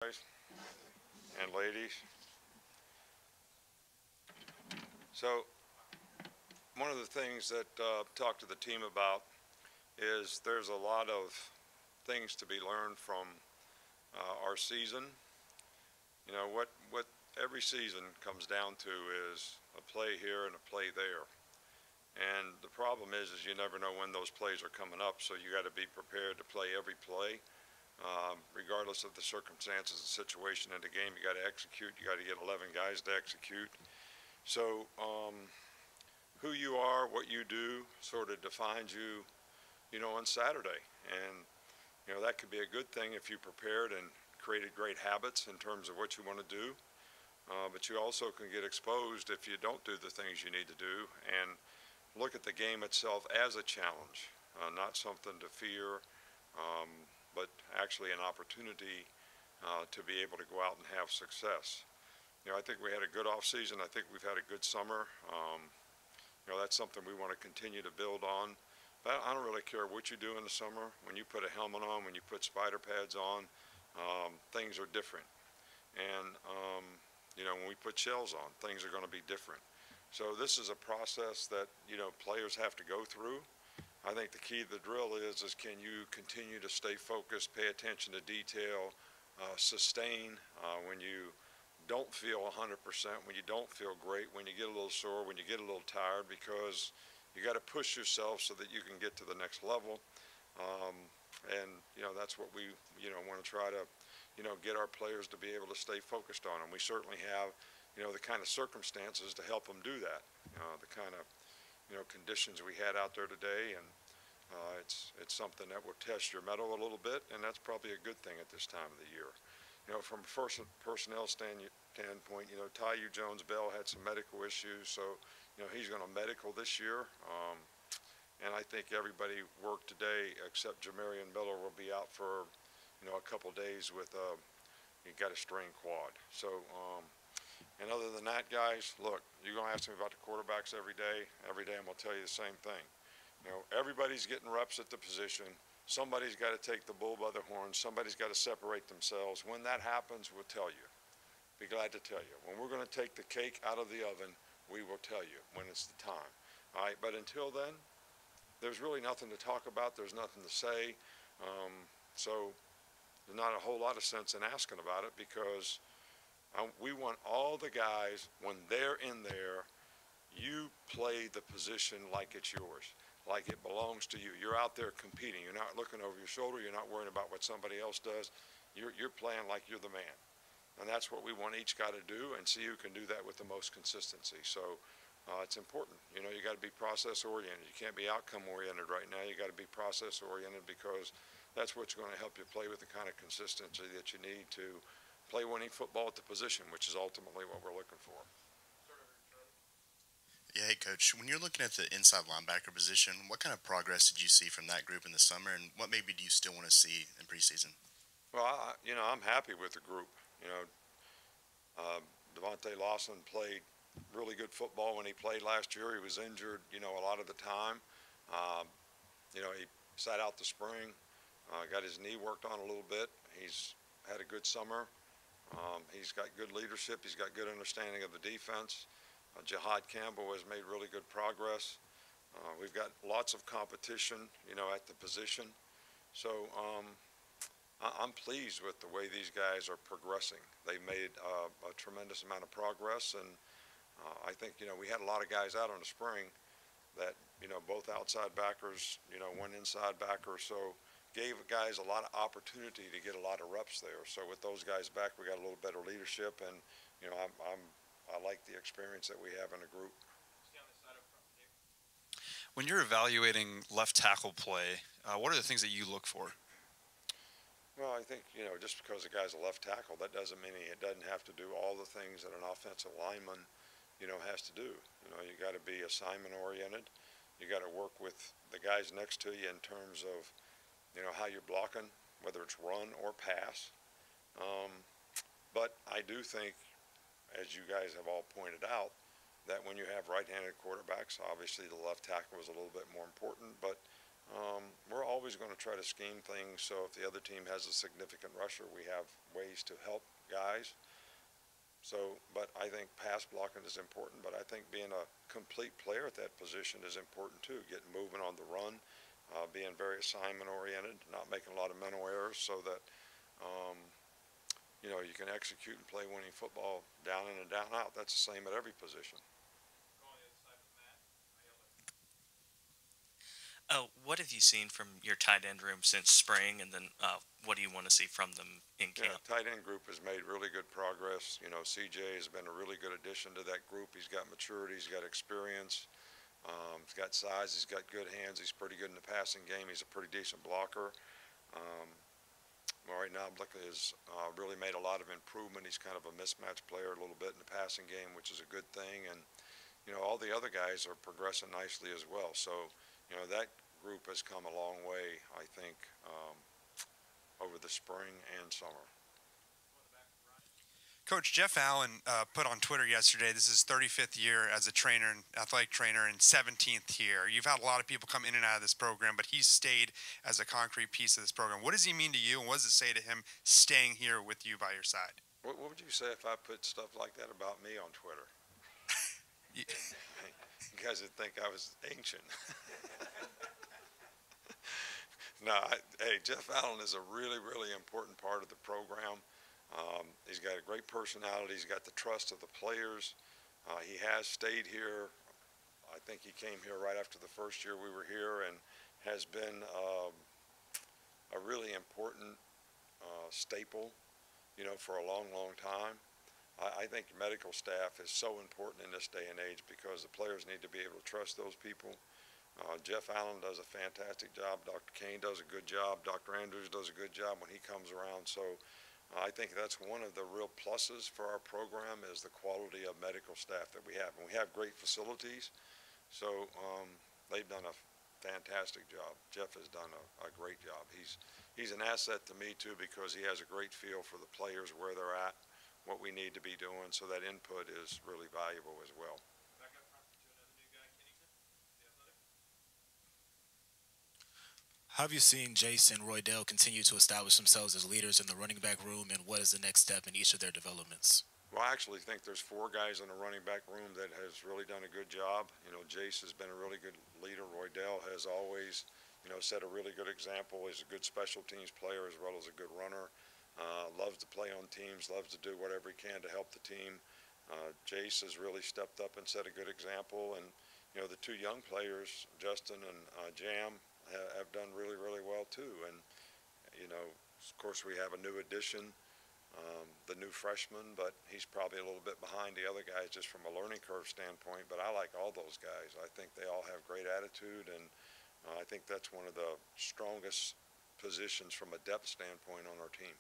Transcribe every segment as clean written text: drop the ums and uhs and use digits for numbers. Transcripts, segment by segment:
Guys and ladies. So one of the things that talked to the team about is there's a lot of things to be learned from our season. You know, what every season comes down to is a play here and a play there. And the problem is you never know when those plays are coming up, so you got to be prepared to play every play. Regardless of the circumstances, the situation in the game, you got to execute. You got to get 11 guys to execute. So who you are, what you do, sort of defines you, on Saturday. And, that could be a good thing if you prepared and created great habits in terms of what you want to do. But you also can get exposed if you don't do the things you need to do and look at the game itself as a challenge, not something to fear. But actually an opportunity to be able to go out and have success. I think we had a good off season. I think we've had a good summer. That's something we want to continue to build on. But I don't really care what you do in the summer. When you put a helmet on, when you put spider pads on, things are different. And, when we put shells on, things are going to be different. So this is a process that, players have to go through. I think the key to the drill is can you continue to stay focused, pay attention to detail, sustain when you don't feel 100%, when you don't feel great, when you get a little sore, when you get a little tired, because you got to push yourself so that you can get to the next level. And that's what we want to try to get our players to be able to stay focused on. And we certainly have the kind of circumstances to help them do that. The kind of conditions we had out there today, and it's something that will test your mettle a little bit, and that's probably a good thing at this time of the year. From a personnel standpoint, Tyu Jones-Bell had some medical issues, so he's going to medical this year, and I think everybody worked today except Jamarian Miller will be out for a couple days with he got a strained quad. So. And other than that, guys, look, you're going to ask me about the quarterbacks every day. Every day I'm going to tell you the same thing. Everybody's getting reps at the position. Somebody's got to take the bull by the horns. Somebody's got to separate themselves. When that happens, we'll tell you. Be glad to tell you. When we're going to take the cake out of the oven, we will tell you when it's the time. All right, but until then, there's really nothing to talk about. There's nothing to say. So there's not a whole lot of sense in asking about it because we want all the guys, when they're in there, you play the position like it's yours, like it belongs to you. You're out there competing. You're not looking over your shoulder. You're not worrying about what somebody else does. You're playing like you're the man. And that's what we want each guy to do and see who can do that with the most consistency. So it's important. You got to be process-oriented. You can't be outcome-oriented right now. You got to be process-oriented because that's what's going to help you play with the kind of consistency that you need to play winning football at the position, which is ultimately what we're looking for. Yeah, hey, Coach, when you're looking at the inside linebacker position, what kind of progress did you see from that group in the summer, and what maybe do you still want to see in preseason? Well, I'm happy with the group. Devontae Lawson played really good football when he played last year. He was injured, a lot of the time. He sat out the spring, got his knee worked on a little bit. He's had a good summer. He's got good leadership. He's got good understanding of the defense. Jihad Campbell has made really good progress. We've got lots of competition, at the position. So I'm pleased with the way these guys are progressing. They've made a tremendous amount of progress, and I think, we had a lot of guys out in the spring that, both outside backers, one inside backer. So gave guys a lot of opportunity to get a lot of reps there. So with those guys back, we got a little better leadership, and I like the experience that we have in the group. When you're evaluating left tackle play, what are the things that you look for? Well, I think just because a guy's a left tackle, that doesn't mean it doesn't have to do all the things that an offensive lineman has to do. You got to be assignment oriented. You got to work with the guys next to you in terms of how you're blocking, whether it's run or pass. But I do think, as you guys have all pointed out, that when you have right-handed quarterbacks, obviously the left tackle is a little bit more important. But We're always going to try to scheme things so if the other team has a significant rusher, we have ways to help guys. So, but I think pass blocking is important, but I think being a complete player at that position is important too. Getting moving on the run, being very assignment oriented, not making a lot of mental errors so that, you know, you can execute and play winning football down in and down out. That's the same at every position. What have you seen from your tight end room since spring, and then what do you want to see from them in camp? Yeah, tight end group has made really good progress. You know, CJ has been a really good addition to that group. He's got maturity, he's got experience, he's got size, he's got good hands, he's pretty good in the passing game, he's a pretty decent blocker. Well, right now, Buckner has really made a lot of improvement. He's kind of a mismatch player a little bit in the passing game, which is a good thing. And, you know, all the other guys are progressing nicely as well. So, you know, that group has come a long way, I think, over the spring and summer. Coach, Jeff Allen put on Twitter yesterday, this is his 35th year as a trainer, athletic trainer, and 17th year. You've had a lot of people come in and out of this program, but he's stayed as a concrete piece of this program. What does he mean to you, and what does it say to him staying here with you by your side? What would you say if I put stuff like that about me on Twitter? You guys would think I was ancient. No, hey, Jeff Allen is a really, really important part of the program. He's got a great personality. He's got the trust of the players. He has stayed here. I think he came here right after the first year we were here and has been a really important staple, you know, for a long, long time. I think medical staff is so important in this day and age because the players need to be able to trust those people. Jeff Allen does a fantastic job. Dr. Kane does a good job. Dr. Andrews does a good job when he comes around. So I think that's one of the real pluses for our program is the quality of medical staff that we have. And we have great facilities. So they've done a fantastic job. Jeff has done a great job. He's an asset to me too because he has a great feel for the players, where they're at, what we need to be doing. So that input is really valuable as well. How have you seen Jace and Roydell continue to establish themselves as leaders in the running back room, and what is the next step in each of their developments? Well, I actually think there's 4 guys in the running back room that has really done a good job. You know, Jace has been a really good leader. Roydell has always, you know, set a really good example. He's a good special teams player as well as a good runner. Loves to play on teams, loves to do whatever he can to help the team. Jace has really stepped up and set a good example. And, you know, the 2 young players, Justin and Jam, have done really, really well too. And, you know, of course we have a new addition, the new freshman, but he's probably a little bit behind the other guys just from a learning curve standpoint. But I like all those guys. I think they all have great attitude, and I think that's one of the strongest positions from a depth standpoint on our team.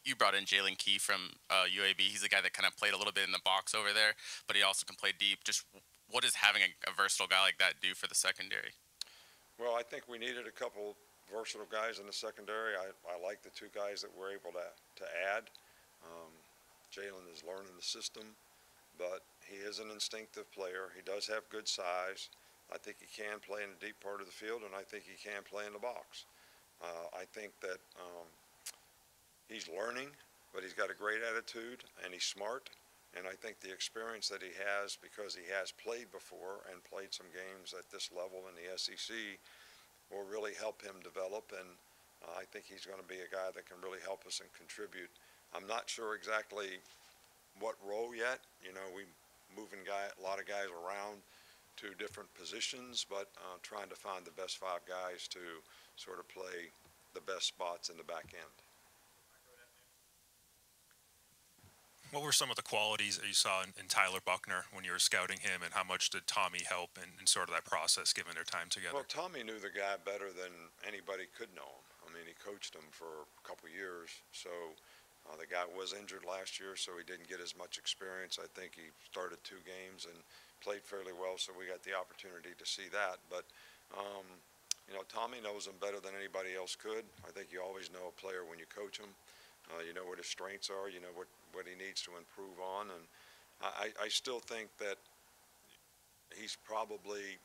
You brought in Jalen Key from UAB. He's a guy that kind of played a little bit in the box over there, but he also can play deep. Just what does having a versatile guy like that do for the secondary? Well, I think we needed a couple versatile guys in the secondary. I like the 2 guys that we're able to add. Jalen is learning the system, but he is an instinctive player. He does have good size. I think he can play in the deep part of the field, and I think he can play in the box. I think that he's learning, but he's got a great attitude, and he's smart. And I think the experience that he has, because he has played before and played some games at this level in the SEC, will really help him develop. And I think he's going to be a guy that can really help us and contribute. I'm not sure exactly what role yet. You know, we moving a lot of guys around to different positions, but trying to find the best 5 guys to sort of play the best spots in the back end. What were some of the qualities that you saw in Tyler Buckner when you were scouting him, and how much did Tommy help in sort of that process given their time together? Well, Tommy knew the guy better than anybody could know him. I mean, he coached him for a couple years. So the guy was injured last year, so he didn't get as much experience. I think he started 2 games and played fairly well, so we got the opportunity to see that. But, you know, Tommy knows him better than anybody else could. I think you always know a player when you coach him. You know what his strengths are, you know what he needs to improve on. And I still think that he's probably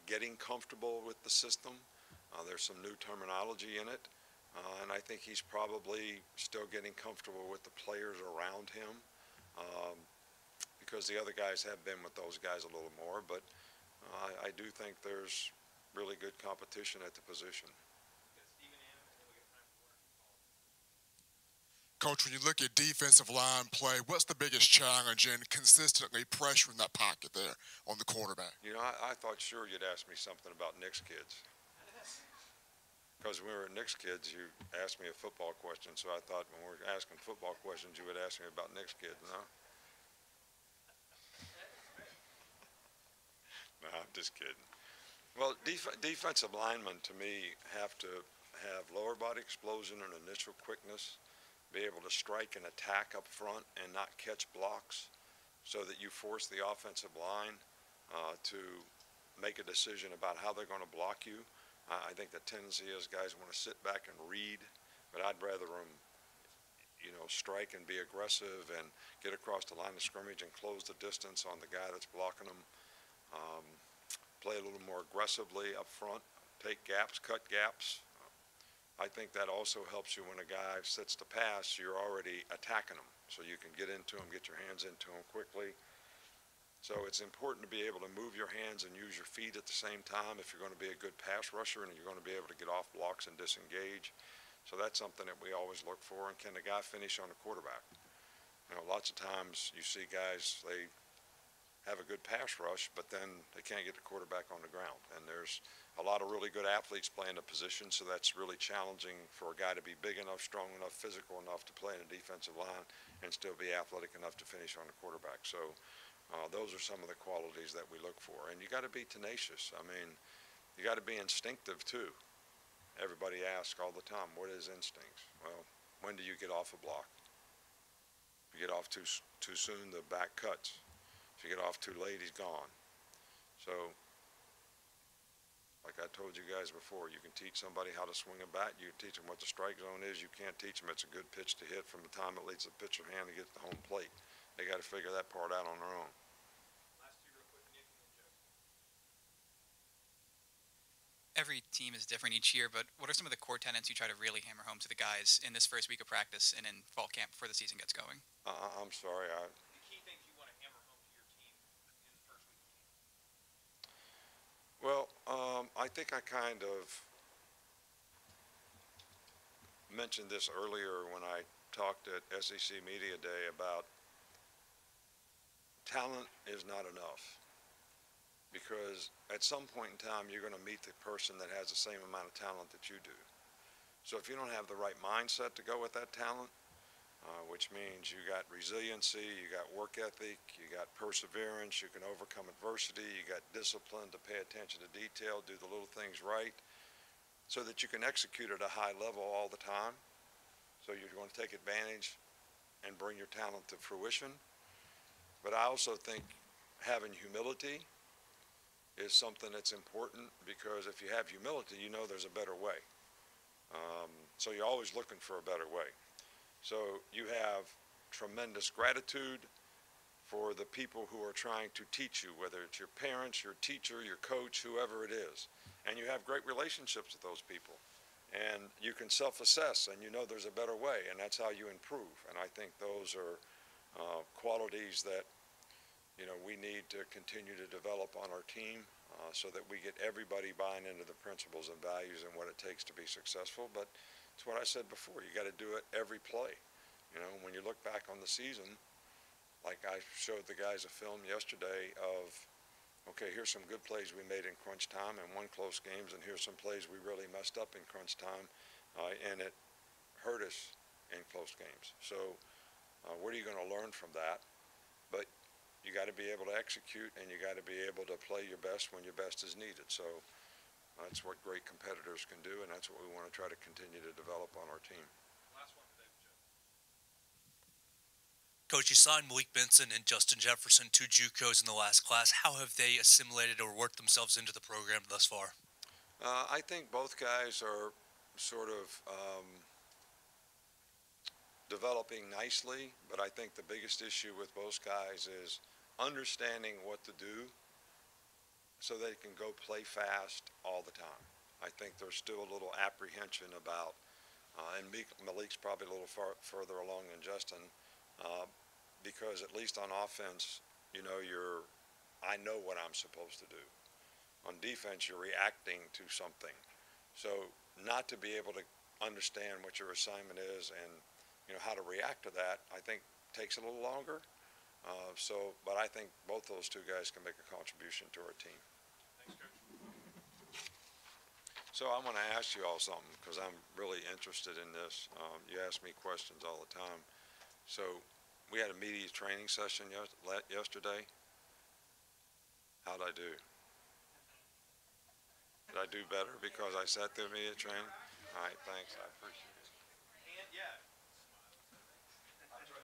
getting comfortable with the system. There's some new terminology in it, and I think he's probably still getting comfortable with the players around him, because the other guys have been with those guys a little more. But I do think there's really good competition at the position. Coach, when you look at defensive line play, what's the biggest challenge in consistently pressuring that pocket there on the quarterback? You know, I thought sure you'd ask me something about Knicks kids. Because when we were Knicks kids, you asked me a football question, so I thought when we're asking football questions, you would ask me about Knicks kids, no? No, I'm just kidding. Well, defensive linemen, to me, have to have lower body explosion and initial quickness, be able to strike and attack up front and not catch blocks, so that you force the offensive line to make a decision about how they're going to block you. I think the tendency is guys want to sit back and read, but I'd rather them, you know, strike and be aggressive and get across the line of scrimmage and close the distance on the guy that's blocking them. Play a little more aggressively up front, take gaps, cut gaps. I think that also helps you when a guy sits to pass, you're already attacking him, so you can get into him, get your hands into him quickly. So it's important to be able to move your hands and use your feet at the same time if you're going to be a good pass rusher and you're going to be able to get off blocks and disengage. So that's something that we always look for. And can the guy finish on the quarterback? You know, lots of times you see guys, they have a good pass rush, but then they can't get the quarterback on the ground. And there's a lot of really good athletes playing the position, so that's really challenging for a guy to be big enough, strong enough, physical enough to play in a defensive line and still be athletic enough to finish on the quarterback. So those are some of the qualities that we look for. And you got to be tenacious. I mean, you got to be instinctive too. Everybody asks all the time, what is instincts? Well, when do you get off a block? If you get off too soon, the back cuts. If you get off too late, he's gone. So, like I told you guys before, you can teach somebody how to swing a bat. You can teach them what the strike zone is. You can't teach them it's a good pitch to hit from the time it leads the pitcher hand to get to the home plate. They got to figure that part out on their own. Every team is different each year, but what are some of the core tenets you try to really hammer home to the guys in this first week of practice and in fall camp before the season gets going? I'm sorry. The key things you want to hammer home to your team in the first week of camp? Well, I think I kind of mentioned this earlier when I talked at SEC Media Day about talent is not enough. Because at some point in time, you're going to meet the person that has the same amount of talent that you do. So if you don't have the right mindset to go with that talent, which means you got resiliency, you got work ethic, you got perseverance, you can overcome adversity, you got discipline to pay attention to detail, do the little things right, so that you can execute at a high level all the time. So you're going to take advantage and bring your talent to fruition. But I also think having humility is something that's important, because if you have humility, you know there's a better way. So you're always looking for a better way. So you have tremendous gratitude for the people who are trying to teach you, whether it's your parents, your teacher, your coach, whoever it is. And you have great relationships with those people. And you can self-assess, and you know there's a better way, and that's how you improve. And I think those are qualities that we need to continue to develop on our team, so that we get everybody buying into the principles and values and what it takes to be successful. But it's what I said before, you got to do it every play. When you look back on the season, like I showed the guys a film yesterday of, okay, here's some good plays we made in crunch time and won close games, and here's some plays we really messed up in crunch time, and it hurt us in close games. So what are you going to learn from that? But you got to be able to execute, and you got to be able to play your best when your best is needed. So that's what great competitors can do, and that's what we want to try to continue to develop on our team. Last one today, Joe. Coach, you signed Malik Jefferson and Justin Jefferson, two JUCOs in the last class. How have they assimilated or worked themselves into the program thus far? I think both guys are sort of developing nicely, but I think the biggest issue with both guys is understanding what to do so they can go play fast all the time. I think there's still a little apprehension about, and Malik's probably a little further along than Justin, because at least on offense, you know, I know what I'm supposed to do. On defense, you're reacting to something. So not to be able to understand what your assignment is and, you know, how to react to that, I think takes a little longer. But I think both those two guys can make a contribution to our team. Thanks, Coach. So I want to ask you all something because I'm really interested in this. You ask me questions all the time. So we had a media training session yesterday. How'd I do? Did I do better because I sat through media training? All right, thanks. I appreciate it.